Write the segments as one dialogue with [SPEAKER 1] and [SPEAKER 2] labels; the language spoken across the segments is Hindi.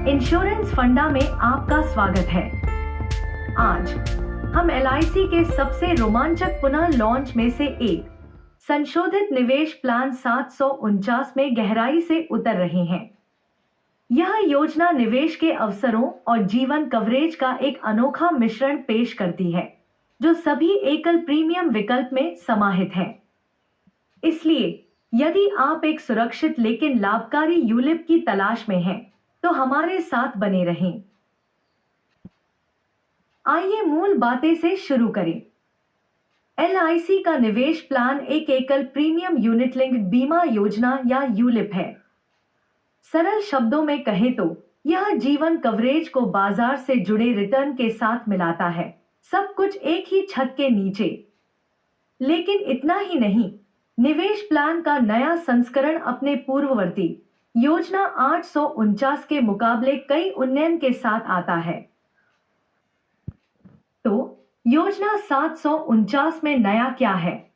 [SPEAKER 1] इंश्योरेंस फंडा में आपका स्वागत है। आज हम LIC के सबसे रोमांचक पुनः लॉन्च में से एक संशोधित निवेश प्लान 749 में गहराई से उतर रहे हैं। यह योजना निवेश के अवसरों और जीवन कवरेज का एक अनोखा मिश्रण पेश करती है, जो सभी एकल प्रीमियम विकल्प में समाहित है। इसलिए यदि आप एक सुरक्षित लेकिन लाभकारी यूलिप की तलाश में हैं, तो हमारे साथ बने रहें। आइए मूल बातें से शुरू करें। LIC का निवेश प्लान एक एकल प्रीमियम यूनिट लिंक्ड बीमा योजना या यूलिप है। सरल शब्दों में कहें तो यह जीवन कवरेज को बाजार से जुड़े रिटर्न के साथ मिलाता है, सब कुछ एक ही छत के नीचे। लेकिन इतना ही नहीं, निवेश प्लान का नया संस्करण अपने पूर्ववर्ती योजना 849 के मुकाबले कई उन्नयन के साथ आता है। तो योजना 749 में नया क्या है?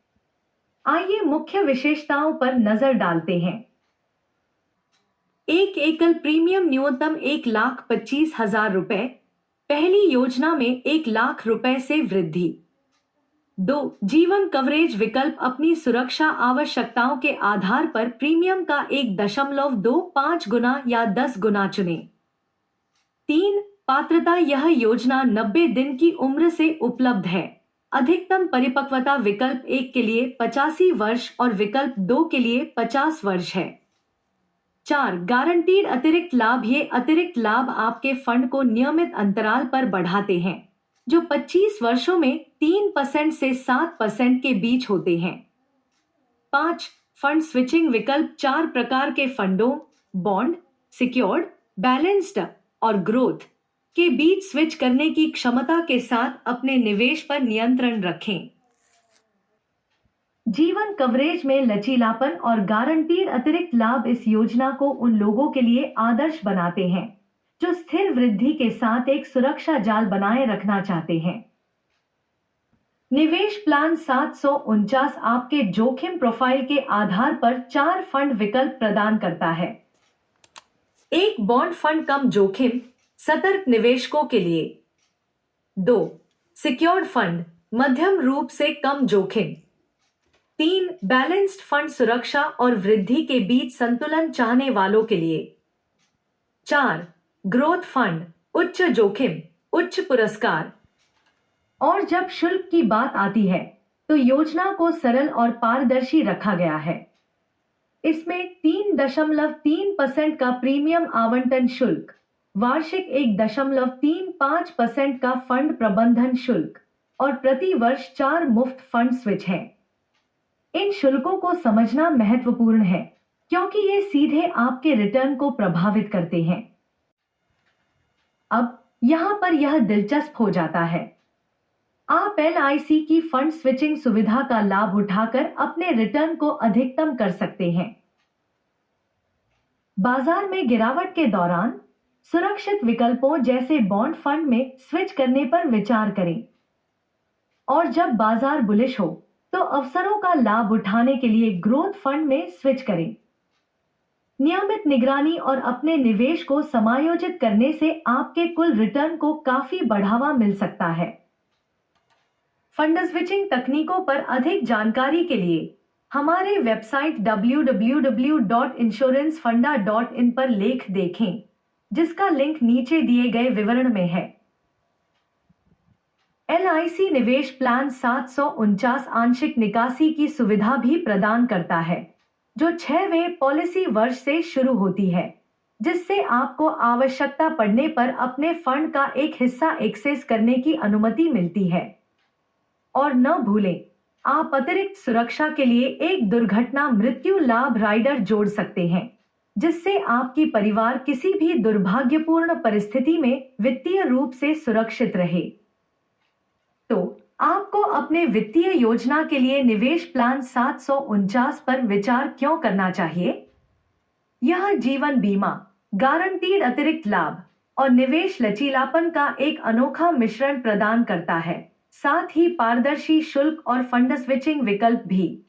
[SPEAKER 1] आइए मुख्य विशेषताओं पर नजर डालते हैं। एक एकल प्रीमियम न्यूनतम 1,25,000 रुपए, पहली योजना में 1,00,000 रुपए से वृद्धि। 2. जीवन कवरेज विकल्प अपनी सुरक्षा आवश्यकताओं के आधार पर प्रीमियम का 1.25 गुना या 10 गुना चुनें। 3. पात्रता यह योजना 90 दिन की उम्र से उपलब्ध है। अधिकतम परिपक्वता विकल्प 1 के लिए 85 वर्ष और विकल्प 2 के लिए 50 वर्ष है। 4. गारंटीड अतिरिक्त लाभ। ये अतिरिक्त लाभ आपके फंड को नियमित अंतराल पर बढ़ाते हैं, जो 25 वर्षों में 3% से 7% के बीच होते हैं। 5. फंड स्विचिंग विकल्प 4 प्रकार के फंडों, बॉन्ड, सिक्योर्ड, बैलेंस्ड और ग्रोथ के बीच स्विच करने की क्षमता के साथ अपने निवेश पर नियंत्रण रखें। जीवन कवरेज में लचीलापन और गारंटीड अतिरिक्त लाभ इस योजना को उन लोगों के लिए आदर्श बनाते हैं जो स्थिर वृद्धि के साथ एक सुरक्षा जाल बनाए रखना चाहते हैं। निवेश प्लान 749 आपके जोखिम प्रोफाइल के आधार पर 4 फंड विकल्प प्रदान करता है। 1. बॉन्ड फंड कम जोखिम, सतर्क निवेशकों के लिए। 2. सिक्योर्ड फंड मध्यम रूप से कम जोखिम। 3. बैलेंस्ड फंड सुरक्षा और वृद्धि के बीच संतुलन चाहने वालों के लिए। 4. ग्रोथ फंड उच्च जोखिम, उच्च पुरस्कार। और जब शुल्क की बात आती है, तो योजना को सरल और पारदर्शी रखा गया है। इसमें 3.3% का प्रीमियम आवंटन शुल्क, वार्षिक 1.35% का फंड प्रबंधन शुल्क और प्रति वर्ष 4 मुफ्त फंड स्विच हैं। इन शुल्कों को समझना महत्वपूर्ण है, क्योंकि ये सीधे आपके रिटर्न को प्रभावित करते हैं। अब यहां पर यह दिलचस्प हो जाता है। आप LIC की फंड स्विचिंग सुविधा का लाभ उठाकर अपने रिटर्न को अधिकतम कर सकते हैं। बाजार में गिरावट के दौरान सुरक्षित विकल्पों जैसे बॉन्ड फंड में स्विच करने पर विचार करें, और जब बाजार बुलिश हो तो अवसरों का लाभ उठाने के लिए ग्रोथ फंड में स्विच करें। नियमित निगरानी और अपने निवेश को समायोजित करने से आपके कुल रिटर्न को काफी बढ़ावा मिल सकता है। फंड स्विचिंग तकनीकों पर अधिक जानकारी के लिए हमारे वेबसाइट www.insurancefunda.in पर लेख देखें, जिसका लिंक नीचे दिए गए विवरण में है। LIC निवेश प्लान 749 आंशिक निकासी की सुविधा भी प्रदान करता है, जो 6वें पॉलिसी वर्ष से शुरू होती है, जिससे आपको आवश्यकता पड़ने पर अपने फंड का एक हिस्सा एक्सेस करने की अनुमति मिलती है। और न भूलें, आप अतिरिक्त सुरक्षा के लिए एक दुर्घटना मृत्यु लाभ राइडर जोड़ सकते हैं, जिससे आपकी परिवार किसी भी दुर्भाग्यपूर्ण परिस्थिति में वित्तीय रूप से सुरक्षित रहे। तो आपको अपने वित्तीय योजना के लिए निवेश प्लान 749 पर विचार क्यों करना चाहिए? यह जीवन बीमा, गारंटीड अतिरिक्त लाभ और निवेश लचीलापन का एक अनोखा मिश्रण प्रदान करता है, साथ ही पारदर्शी शुल्क और फंड स्विचिंग विकल्प भी।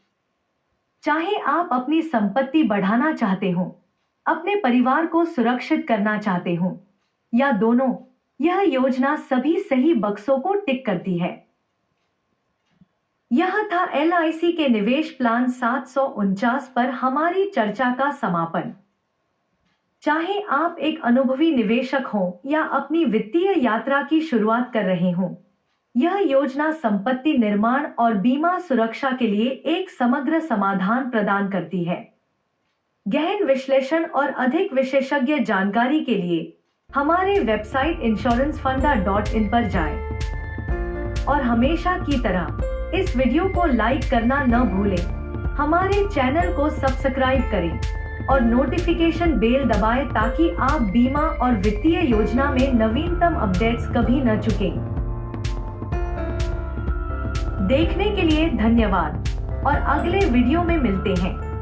[SPEAKER 1] चाहे आप अपनी संपत्ति बढ़ाना चाहते हो, अपने परिवार को सुरक्षित करना चाहते हो या दोनों? यह योजना सभी सही बक्सों को टिक करती है। यह था LIC के निवेश प्लान 749 पर हमारी चर्चा का समापन। चाहे आप एक अनुभवी निवेशक हों या अपनी वित्तीय यात्रा की शुरुआत कर रहे हों, यह योजना संपत्ति निर्माण और बीमा सुरक्षा के लिए एक समग्र समाधान प्रदान करती है। गहन विश्लेषण और अधिक विशेषज्ञ जानकारी के लिए हमारे वेबसाइट insurancefunda.in पर जाएं। और हमेशा की तरह इस वीडियो को लाइक करना न भूलें, हमारे चैनल को सब्सक्राइब करें और नोटिफिकेशन बेल दबाएं ताकि आप बीमा और वित्तीय योजना में नवीनतम अपडेट्स कभी न चुकें। देखने के लिए धन्यवाद और अगले वीडियो में मिलते हैं।